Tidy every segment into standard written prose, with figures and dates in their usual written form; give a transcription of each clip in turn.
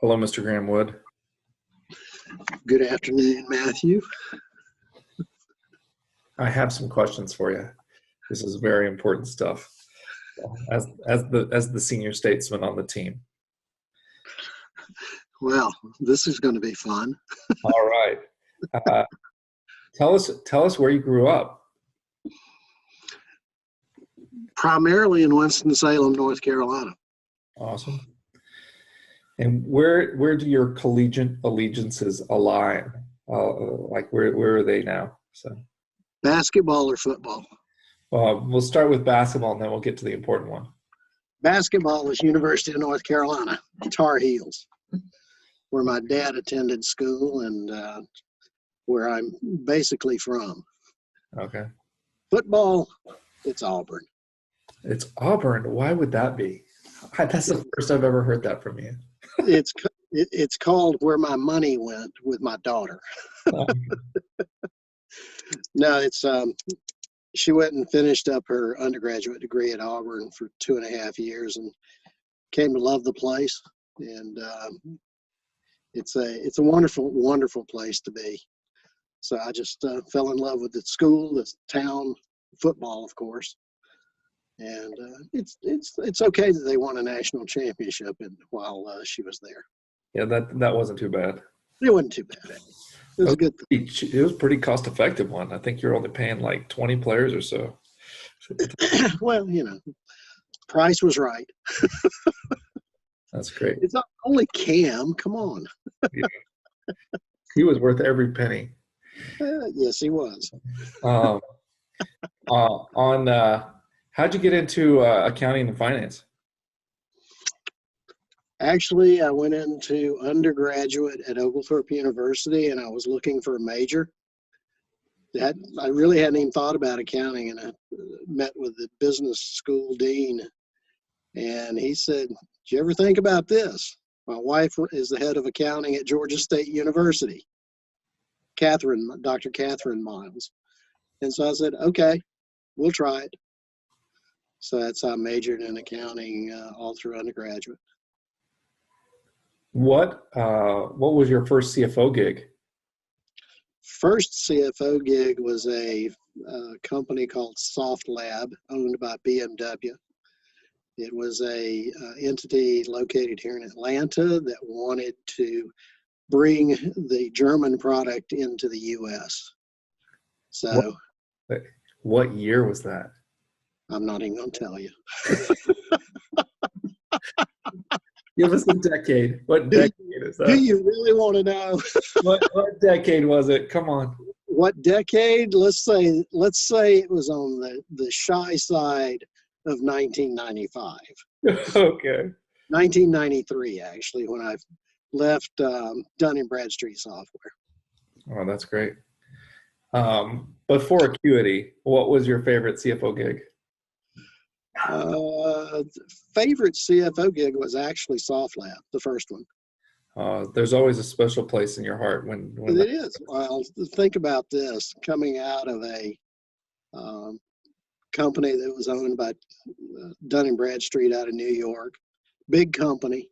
Hello, Mr. Graham Wood. Good afternoon, Matthew. I have some questions for you. This is very important stuff as the senior statesman on the team. Well, this is going to be fun. All right. Tell us where you grew up. Primarily in Winston-Salem, North Carolina. Awesome. And where do your collegiate allegiances align? Like where are they now? So Basketball or football? We'll start with basketball, and then we'll get to the important one. Basketball is University of North Carolina, Tar Heels, where my dad attended school and where I'm basically from. Okay. Football, it's Auburn. It's Auburn. Why would that be? That's the first I've ever heard that from you. It's called where my money went with my daughter. No, it's she went and finished up her undergraduate degree at Auburn for 2.5 years and came to love the place. And it's a wonderful, wonderful place to be. So I just fell in love with the school, the town, football, of course. And it's okay that they won a national championship while she was there. Yeah, that wasn't too bad. It wasn't too bad. It was a good thing. It was a pretty cost-effective one. I think you're only paying like 20 players or so. Well, price was right. That's great. It's not only Cam. Come on. Yeah. He was worth every penny. Yes, he was. How'd you get into accounting and finance? Actually, I went into undergraduate at Oglethorpe University, and I was looking for a major. I really hadn't even thought about accounting, and I met with the business school dean, and he said, "Did you ever think about this? My wife is the head of accounting at Georgia State University, Dr. Catherine Miles." And so I said, "Okay, we'll try it." So that's how I majored in accounting all through undergraduate. What was your first CFO gig? First CFO gig was a company called Soft Lab, owned by BMW. It was a entity located here in Atlanta that wanted to bring the German product into the U.S. So, what year was that? I'm not even going to tell you. Give us a decade. What decade is that? Do you really want to know? what decade was it? Come on. What decade? Let's say it was on the shy side of 1995. Okay. 1993, actually, when I left Dun & Bradstreet Software. Oh, that's great. Before Acuity, what was your favorite CFO gig? Favorite CFO gig was actually Soft Lab, the first one. There's always a special place in your heart when it is. Well, think about this: coming out of a company that was owned by Dun & Bradstreet out of New York, big company,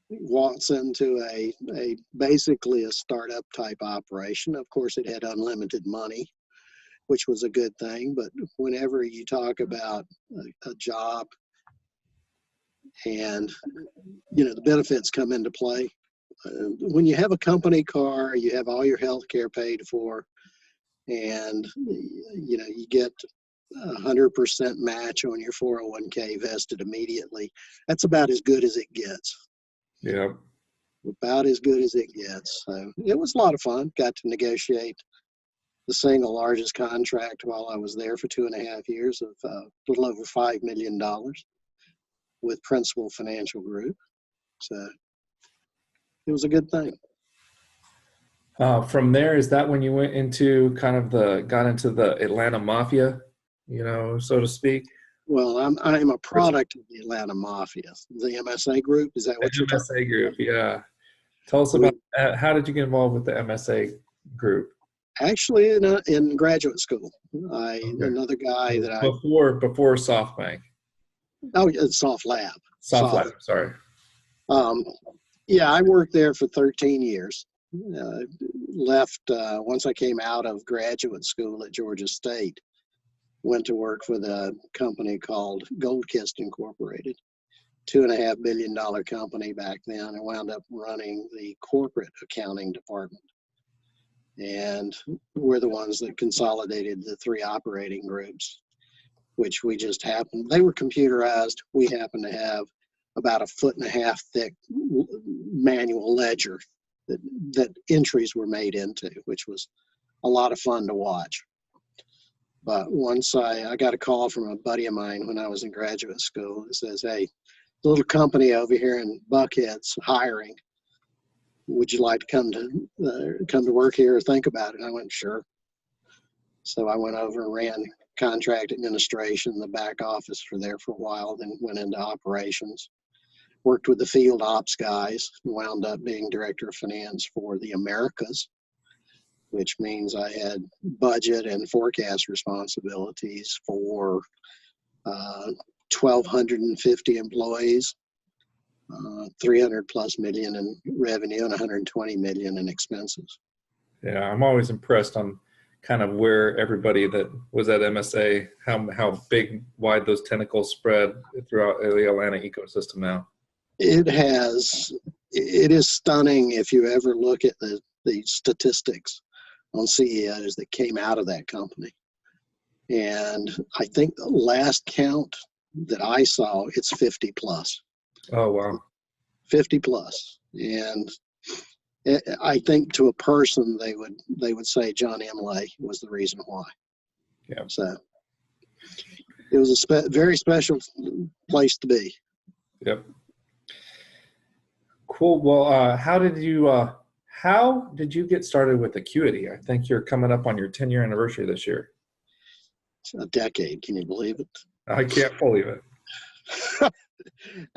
walks into a basically a startup type operation. Of course, it had unlimited money, which was a good thing. But whenever you talk about a job and, the benefits come into play, when you have a company car, you have all your health care paid for, and, you get 100% match on your 401k vested immediately. That's about as good as it gets. Yeah. About as good as it gets. So it was a lot of fun. Got to negotiate the single largest contract while I was there for 2.5 years of a little over $5 million with Principal Financial Group. So it was a good thing. From there, is that when you went into got into the Atlanta Mafia, so to speak? Well, I'm a product of the Atlanta Mafia, the MSA Group. Is that what you're talking about? MSA Group, yeah. Tell us about how did you get involved with the MSA Group? Actually, in graduate school, another guy that before SoftBank. Oh, it's Soft Lab. Soft Lab. Sorry. Yeah, I worked there for 13 years. Left once I came out of graduate school at Georgia State. Went to work for the company called Goldkist Incorporated, $2.5 billion company back then. I wound up running the corporate accounting department. And we're the ones that consolidated the 3 operating groups, which we just happened, they were computerized. We happened to have about 1.5 foot thick manual ledger that entries were made into, which was a lot of fun to watch. But once I got a call from a buddy of mine when I was in graduate school that says, hey, little company over here in Buckhead's hiring. Would you like to come to work here or think about it? And I went, sure. So I went over and ran contract administration, the back office for there for a while, then went into operations. Worked with the field ops guys, wound up being director of finance for the Americas, which means I had budget and forecast responsibilities for 1,250 employees, 300 plus million in revenue and 120 million in expenses. Yeah, I'm always impressed on kind of where everybody that was at MSA, how big, wide those tentacles spread throughout the Atlanta ecosystem now. It is stunning if you ever look at the statistics on CEOs that came out of that company. And I think the last count that I saw, it's 50 plus. Oh, wow. 50 plus. And I think to a person, they would say John Emley was the reason why. Yeah. So it was a very special place to be. Yep. Cool. Well, how did you get started with Acuity? I think you're coming up on your 10-year anniversary this year. It's a decade. Can you believe it? I can't believe it.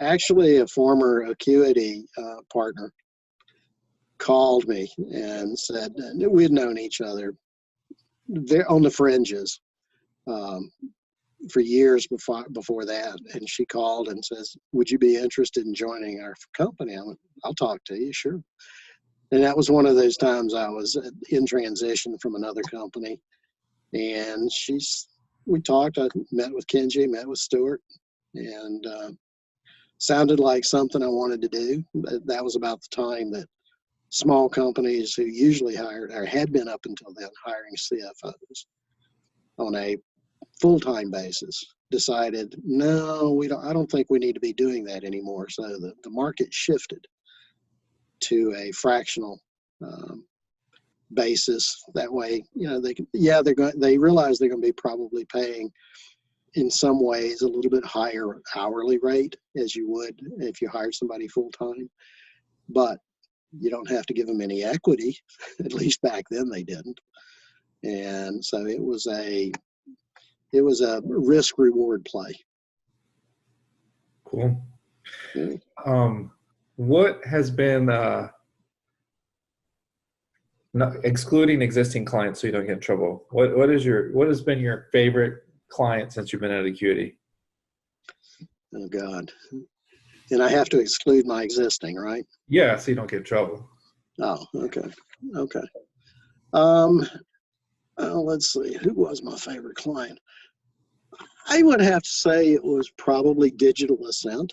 Actually, a former Acuity partner called me and said we had known each other on the fringes for years before that. And she called and says, would you be interested in joining our company? I went, I'll talk to you, sure. And that was one of those times I was in transition from another company. And we talked, I met with Kenji, met with Stuart, and sounded like something I wanted to do. That was about the time that small companies who usually hired, or had been up until then, hiring CFOs on a full-time basis, decided, no, I don't think we need to be doing that anymore. So the market shifted to a fractional basis. That way, they realize they're going to be probably paying in some ways a little bit higher hourly rate as you would if you hired somebody full-time, but you don't have to give them any equity. At least back then they didn't. And so it was a risk reward play. Cool. Yeah. What has been, not excluding existing clients so you don't get in trouble, what has been your favorite client since you've been at Acuity? Oh God. And I have to exclude my existing, right? Yeah, so you don't get in trouble. Oh, okay. Let's see. Who was my favorite client? I would have to say it was probably Digital Ascent.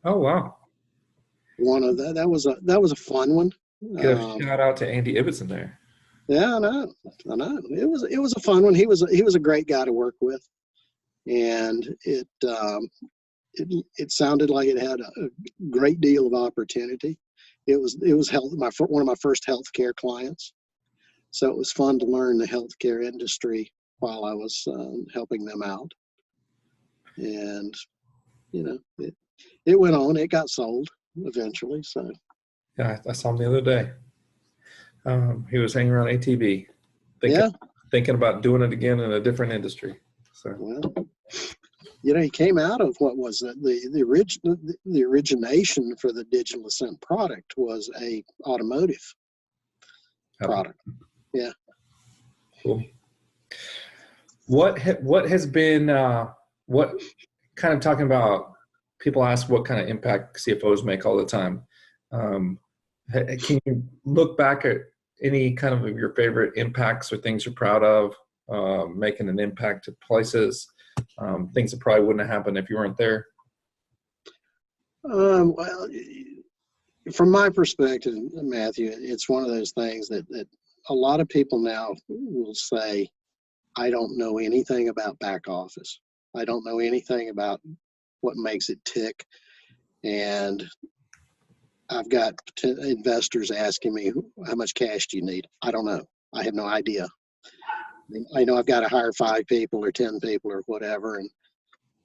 Oh, wow. One of that was a fun one. Give a shout out to Andy Ibbotson there. Yeah, I know. It was a fun one. He was a great guy to work with, and it sounded like it had a great deal of opportunity. It was one of my first healthcare clients, so it was fun to learn the healthcare industry while I was helping them out. And it went on. It got sold eventually. So yeah, I saw him the other day. He was hanging around ATV, thinking about doing it again in a different industry. So well, he came out of what was the origination for the Digital Ascent product was a automotive product. Yeah. Cool. What has been what kind of talking about? People ask what kind of impact CFOs make all the time. Can you look back at any kind of your favorite impacts or things you're proud of, making an impact at places, things that probably wouldn't have happened if you weren't there? Well, from my perspective, Matthew, it's one of those things that a lot of people now will say, I don't know anything about back office. I don't know anything about what makes it tick. And I've got investors asking me, how much cash do you need? I don't know. I have no idea. I know I've got to hire 5 people or 10 people or whatever.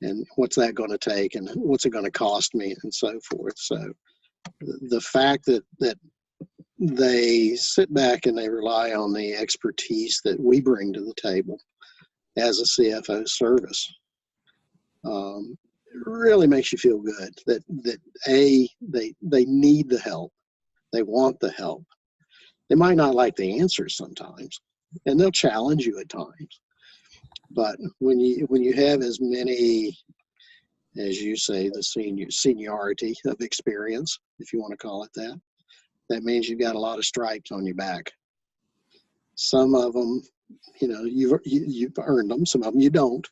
And what's that going to take? And what's it going to cost me? And so forth. So the fact that they sit back and they rely on the expertise that we bring to the table as a CFO service, it really makes you feel good that they need the help. They want the help. They might not like the answers sometimes, and they'll challenge you at times. But when you have as many, as you say, the seniority of experience, if you want to call it that, that means you've got a lot of stripes on your back. Some of them, you've earned them. Some of them you don't.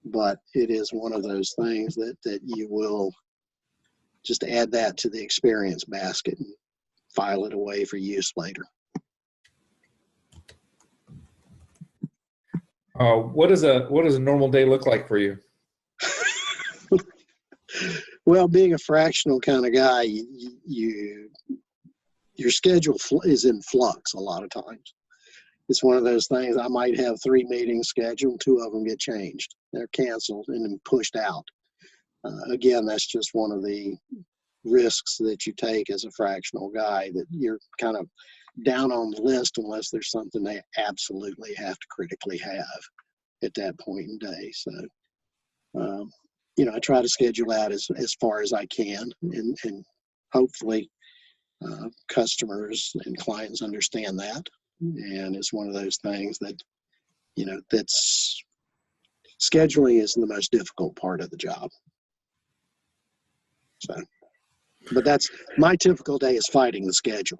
But it is one of those things that you will just add that to the experience basket and file it away for use later. What does a normal day look like for you? Well, being a fractional kind of guy, your schedule is in flux a lot of times. It's one of those things. I might have 3 meetings scheduled, 2 of them get changed. They're canceled and then pushed out. Again, that's just one of the risks that you take as a fractional guy, that you're kind of down on the list unless there's something they absolutely have to critically have at that point in day. So, I try to schedule out as far as I can, and hopefully customers and clients understand that. And it's one of those things that, that's scheduling is the most difficult part of the job. So, but that's my typical day, is fighting the schedule.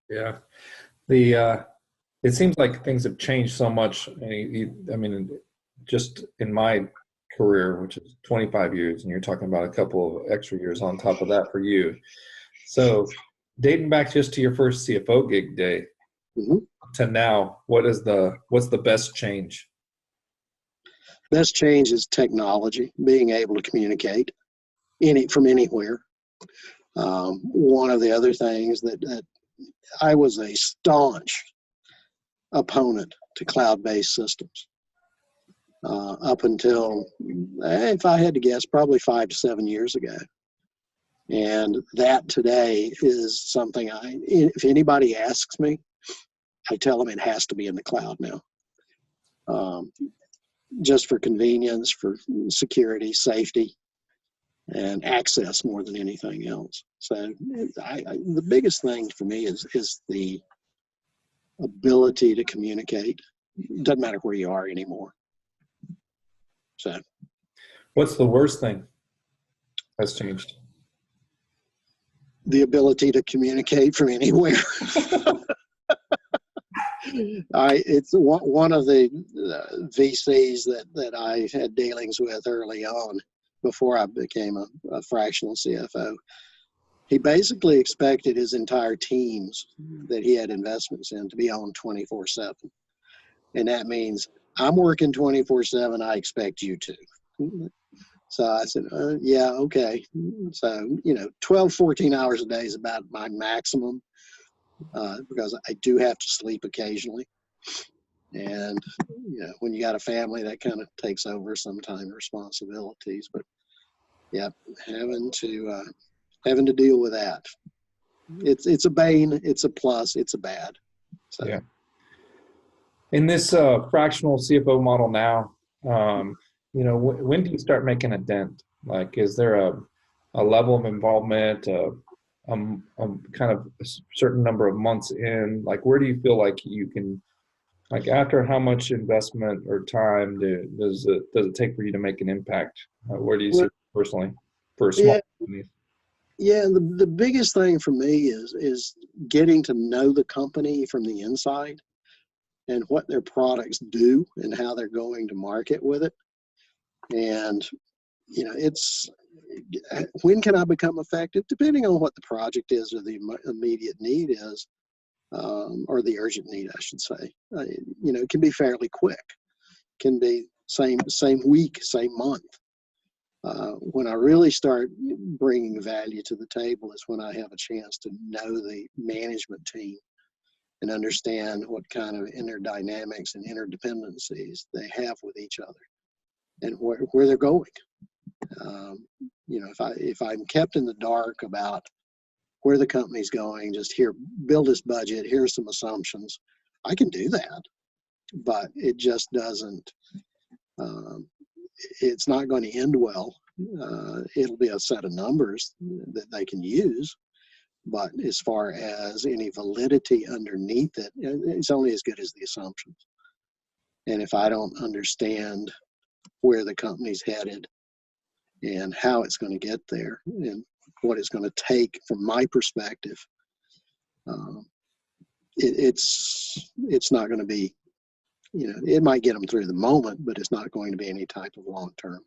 Yeah. It seems like things have changed so much. I mean, just in my career, which is 25 years, and you're talking about a couple of extra years on top of that for you. So dating back just to your first CFO gig day, to now, what's the best change? Best change is technology, being able to communicate from anywhere. One of the other things that I was a staunch opponent to cloud-based systems up until, if I had to guess, probably 5 to 7 years ago. And that today is something if anybody asks me, I tell them it has to be in the cloud now. Just for convenience, for security, safety, and access more than anything else. So the biggest thing for me is the ability to communicate. It doesn't matter where you are anymore. So, what's the worst thing that's changed? The ability to communicate from anywhere. It's one of the VCs that I had dealings with early on, before I became a fractional CFO. He basically expected his entire teams that he had investments in to be on 24/7. And that means I'm working 24/7. I expect you to. So I said, yeah, okay. So, 12, 14 hours a day is about my maximum, because I do have to sleep occasionally. And, when you got a family, that kind of takes over sometimes responsibilities. But yeah, having to deal with that. It's a bane, it's a plus, it's a bad. So. Yeah. In this fractional CFO model now, when do you start making a dent? Like, is there a level of involvement, kind of a certain number of months in? Like, where do you feel like you can, like, after how much investment or time does it take for you to make an impact? Where do you see it personally for small companies? Yeah, the biggest thing for me is getting to know the company from the inside and what their products do and how they're going to market with it. And, you know, it's when can I become effective? Depending on what the project is or the immediate need is, or the urgent need, I should say. You know, it can be fairly quick. Can be same week, same month. When I really start bringing value to the table is when I have a chance to know the management team and understand what kind of interdynamics and interdependencies they have with each other and where they're going. You know, if I'm kept in the dark about where the company's going, just here, build this budget, here's some assumptions, I can do that, but it just doesn't, it's not going to end well. It'll be a set of numbers that they can use, but as far as any validity underneath it, it's only as good as the assumptions. And if I don't understand where the company's headed and how it's going to get there and what it's going to take from my perspective, it's not going to be, you know, it might get them through the moment, but it's not going to be any type of long term.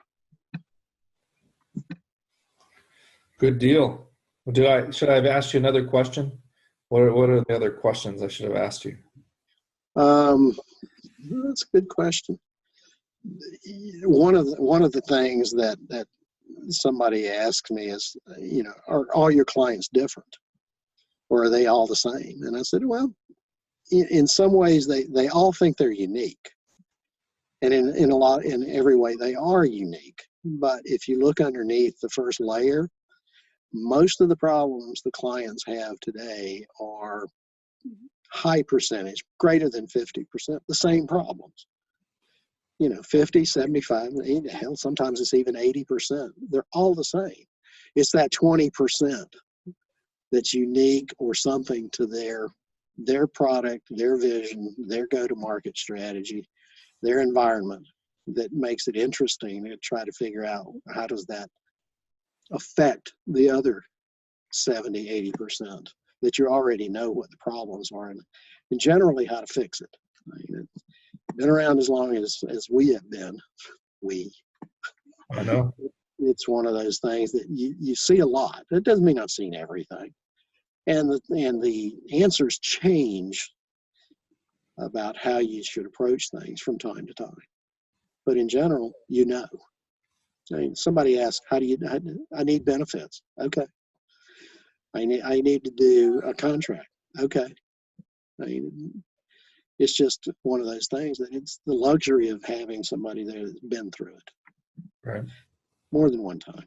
Good deal. Should I have asked you another question? What are the other questions I should have asked you? That's a good question. One of the things that somebody asked me is, you know, are all your clients different, or are they all the same? And I said, well, in some ways they all think they're unique, and in every way they are unique. But if you look underneath the first layer, most of the problems the clients have today are high percentage, greater than 50%, the same problems. You know, 50, 75, 80, hell, sometimes it's even 80%. They're all the same. It's that 20% that's unique or something to their product, their vision, their go-to-market strategy, their environment that makes it interesting to try to figure out how does that affect the other 70, 80% that you already know what the problems are and generally how to fix it. I mean, it's been around as long as we have been. I know. It's one of those things that you see a lot. It doesn't mean I've seen everything. And the answers change about how you should approach things from time to time. But in general, you know. I mean, somebody asked, I need benefits. Okay. I need to do a contract. Okay. I mean, it's just one of those things that it's the luxury of having somebody there that's been through it. Right. More than one time.